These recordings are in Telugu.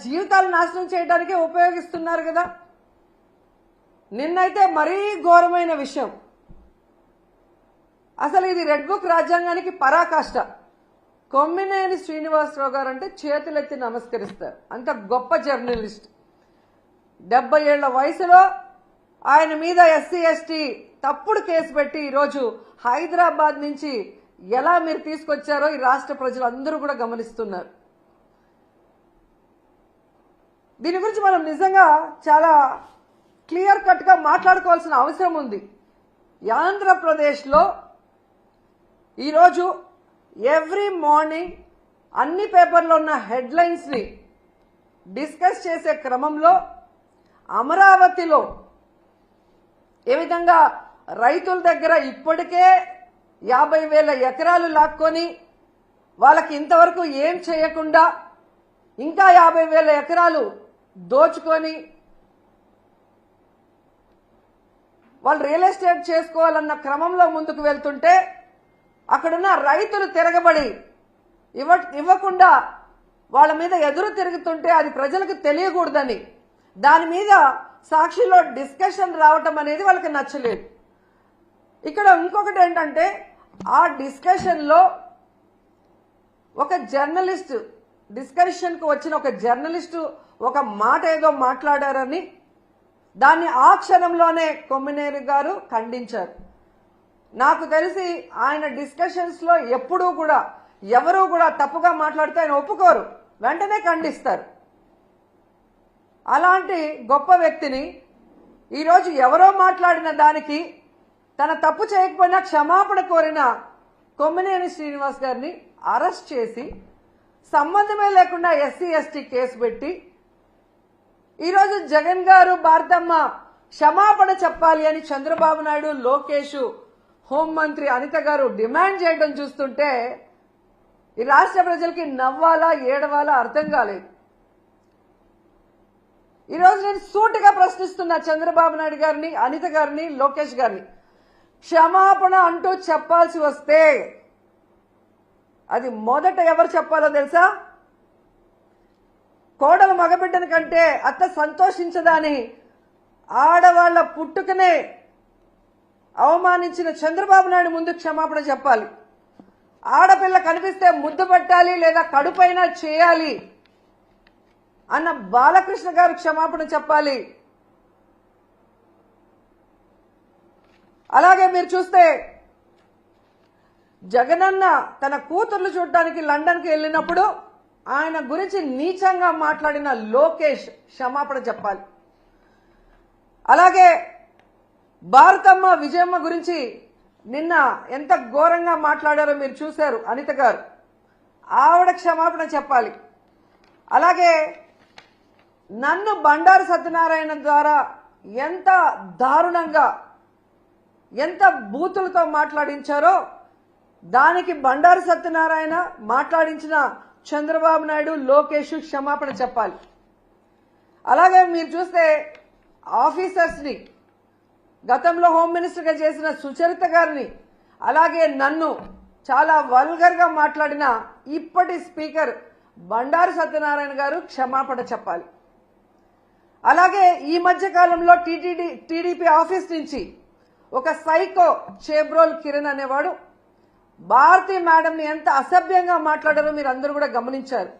జీవితాలు నాశనం చేయడానికే ఉపయోగిస్తున్నారు కదా. నిన్నైతే మరీ ఘోరమైన విషయం. అసలు ఇది రెడ్ బుక్ రాజ్యాంగానికి పరాకాష్ట. కొమ్మినేని శ్రీనివాసరావు గారు అంటే చేతులెత్తి నమస్కరిస్తారు. అంత గొప్ప జర్నలిస్ట్. 70 ఏళ్ల వయసులో ఆయన మీద ఎస్సీ ఎస్టీ తప్పుడు కేసు పెట్టి ఈరోజు హైదరాబాద్ నుంచి ఎలా మీరు తీసుకొచ్చారో ఈ రాష్ట్ర ప్రజలు అందరూ కూడా గమనిస్తున్నారు. దీని గురించి మనం నిజంగా చాలా క్లియర్ కట్ గా మాట్లాడుకోవాల్సిన అవసరం ఉంది. ఆంధ్రప్రదేశ్లో ఈరోజు ఎవ్రీ మార్నింగ్ అన్ని పేపర్లో ఉన్న హెడ్లైన్స్ ని డిస్కస్ చేసే క్రమంలో అమరావతిలో ఏ విధంగా రైతుల దగ్గర ఇప్పటికే 50,000 ఎకరాలు లాక్కొని వాళ్ళకి ఇంతవరకు ఏం చేయకుండా ఇంకా 50,000 ఎకరాలు దోచుకొని వాళ్ళు రియల్ ఎస్టేట్ చేసుకోవాలన్న క్రమంలో ముందుకు వెళ్తుంటే అక్కడున్న రైతులు తిరగబడి ఇవ్వకుండా వాళ్ళ మీద ఎదురు తిరుగుతుంటే అది ప్రజలకు తెలియకూడదని దాని మీద సాక్షిలో డిస్కషన్ రావటం అనేది వాళ్ళకి నచ్చలేదు. ఇక్కడ ఇంకొకటి ఏంటంటే ఆ డిస్కషన్లో ఒక జర్నలిస్ట్ డిస్కషన్కు వచ్చిన ఒక జర్నలిస్టు ఒక మాట ఏదో మాట్లాడారని దాన్ని ఆ క్షణంలోనే కొమ్మినేని గారు ఖండించారు. నాకు తెలిసి ఆయన డిస్కషన్స్ లో ఎప్పుడూ కూడా ఎవరూ కూడా తప్పుగా మాట్లాడితే ఆయన ఒప్పుకోరు, వెంటనే ఖండిస్తారు. అలాంటి గొప్ప వ్యక్తిని ఈరోజు ఎవరో మాట్లాడిన దానికి తన తప్పు చేయకపోయినా క్షమాపణ కోరిన కొమ్మినేని శ్రీనివాస్ గారిని అరెస్ట్ చేసి సంబంధమే లేకుండా ఎస్సీ ఎస్టీ కేసు పెట్టి ఈరోజు జగన్ గారు భారతమ్మ క్షమాపణ చెప్పాలి అని చంద్రబాబు నాయుడు లోకేష్ హోంమంత్రి అనిత గారు డిమాండ్ చేయడం చూస్తుంటే ఈ రాష్ట్ర ప్రజలకి నవ్వాలా ఏడవాలా అర్థం కాలేదు. ఈరోజు నేను సూటిగా ప్రశ్నిస్తున్నా చంద్రబాబు నాయుడు గారిని, అనిత గారిని, లోకేష్ గారిని. క్షమాపణ అంటూ చెప్పాల్సి వస్తే అది మొదట ఎవరు చెప్పాలో తెలుసా? కోడలు మగబిడ్డని కంటే అత్త సంతోషించదని ఆడవాళ్ల పుట్టుకనే అవమానించిన చంద్రబాబు నాయుడు ముందు క్షమాపణ చెప్పాలి. ఆడపిల్ల కనిపిస్తే ముద్దు పెట్టాలి లేదా కడుపైనా చేయాలి అన్న బాలకృష్ణ గారు క్షమాపణ చెప్పాలి. అలాగే మీరు చూస్తే జగనన్న తన కూతుర్లు చూడటానికి లండన్కి వెళ్ళినప్పుడు ఆయన గురించి నీచంగా మాట్లాడిన లోకేష్ క్షమాపణ చెప్పాలి. అలాగే భారతమ్మ విజయమ్మ గురించి నిన్న ఎంత ఘోరంగా మాట్లాడారో మీరు చూశారు అనిత గారు, ఆవిడ క్షమాపణ చెప్పాలి. అలాగే నన్ను బండారు సత్యనారాయణ ద్వారా ఎంత దారుణంగా ఎంత బూతులతో మాట్లాడించారో దానికి బండారు సత్యనారాయణ మాట్లాడించిన చంద్రబాబు నాయుడు లోకేష్ క్షమాపణ చెప్పాలి. అలాగే మీరు చూస్తే ఆఫీసర్స్ ని గతంలో హోమ్ మినిస్టర్ గా చేసిన సుచరిత గారిని అలాగే నన్ను చాలా వల్గర్ గా మాట్లాడిన ఇప్పటి స్పీకర్ బండారు సత్యనారాయణ గారు క్షమాపణ చెప్పాలి. అలాగే ఈ మధ్య కాలంలో టీడీపీ ఆఫీస్ నుంచి ఒక సైకో చేబ్రోల్ కిరణ్ అనేవాడు భారతీ మేడం ని ఎంత అసభ్యంగా మాట్లాడారో మీరు అందరూ కూడా గమనించారు.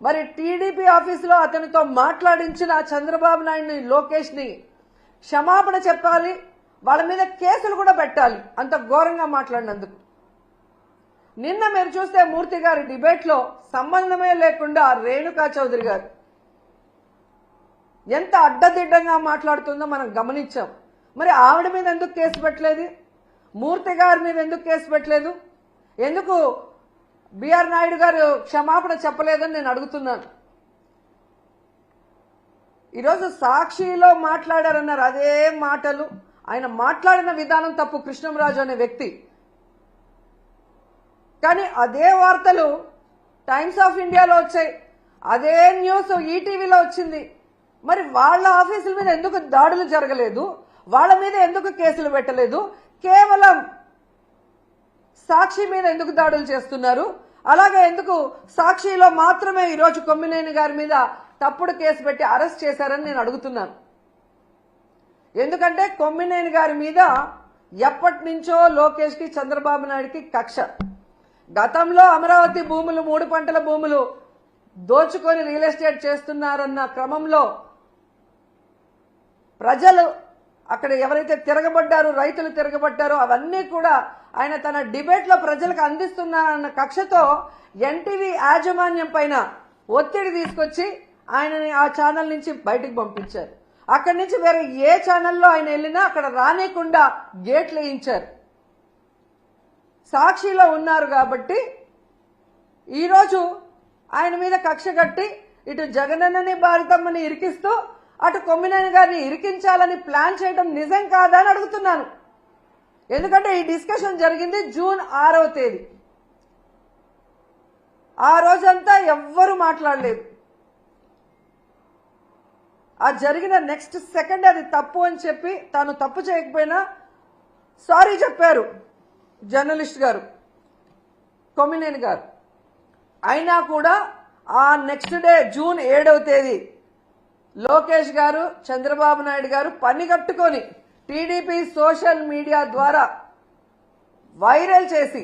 మరి టీడీపీ ఆఫీసులో అతనితో మాట్లాడించిన చంద్రబాబు నాయుడిని లోకేష్ ని క్షమాపణ చెప్పాలి, వాళ్ళ మీద కేసులు కూడా పెట్టాలి అంత ఘోరంగా మాట్లాడినందుకు. నిన్న మీరు చూస్తే మూర్తి గారి డిబేట్ లో సంబంధమే లేకుండా రేణుకా చౌదరి గారు ఎంత అడ్డదిడ్డంగా మాట్లాడుతుందో మనం గమనించాం. మరి ఆవిడ మీద ఎందుకు కేసు పెట్టలేదు? మూర్తి గారి మీద ఎందుకు కేసు పెట్టలేదు? ఎందుకు బిఆర్ నాయుడు గారు క్షమాపణ చెప్పలేదని నేను అడుగుతున్నాను. ఈరోజు సాక్షిలో మాట్లాడారన్నారు, అదే మాటలు ఆయన మాట్లాడిన విధానం తప్పు కృష్ణంరాజు అనే వ్యక్తి. కానీ అదే వార్తలు టైమ్స్ ఆఫ్ ఇండియాలో వచ్చాయి, అదే న్యూస్ ఈటీవీలో వచ్చింది. మరి వాళ్ళ ఆఫీసుల మీద ఎందుకు దాడులు జరగలేదు? వాళ్ళ మీద ఎందుకు కేసులు పెట్టలేదు? కేవలం సాక్షి మీద ఎందుకు దాడులు చేస్తున్నారు? అలాగే ఎందుకు సాక్షిలో మాత్రమే ఈరోజు కొమ్మినేని గారి మీద తప్పుడు కేసు పెట్టి అరెస్ట్ చేశారని నేను అడుగుతున్నాను. ఎందుకంటే కొమ్మినేని గారి మీద ఎప్పటి నుంచో లోకేష్ కి చంద్రబాబు నాయుడుకి కక్ష. గతంలో అమరావతి భూములు 3 పంటల భూములు దోచుకొని రియల్ ఎస్టేట్ చేస్తున్నారన్న క్రమంలో ప్రజలు అక్కడ ఎవరైతే తిరగబడ్డారో, రైతులు తిరగబడ్డారో అవన్నీ కూడా ఆయన తన డిబేట్ లో ప్రజలకు అందిస్తున్నారన్న కక్షతో ఎన్టీవీ యాజమాన్యం పైన ఒత్తిడి తీసుకొచ్చి ఆయనని ఆ ఛానల్ నుంచి బయటకు పంపించారు. అక్కడి నుంచి వేరే ఏ ఛానల్లో ఆయన వెళ్ళినా అక్కడ రానికుండా గేట్లు వేయించారు. సాక్షిలో ఉన్నారు కాబట్టి ఈరోజు ఆయన మీద కక్ష కట్టి ఇటు జగనన్నని భారతమ్మని ఇరికిస్తూ అటు కొమ్మినేని గారిని ఇరికించాలని ప్లాన్ చేయడం నిజం కాదా అని అడుగుతున్నాను. ఎందుకంటే ఈ డిస్కషన్ జరిగింది జూన్ 6వ తేదీ. ఆ రోజంతా ఎవ్వరూ మాట్లాడలేదు. ఆ జరిగిన నెక్స్ట్ సెకండ్ అది తప్పు అని చెప్పి తాను తప్పు చేయకపోయినా సారీ చెప్పారు జర్నలిస్ట్ గారు, కొమ్మినేని గారు. అయినా కూడా ఆ నెక్స్ట్ డే జూన్ 7వ తేదీ లోకేష్ గారు, చంద్రబాబు నాయుడు గారు పని కట్టుకొని టీడీపీ సోషల్ మీడియా ద్వారా వైరల్ చేసి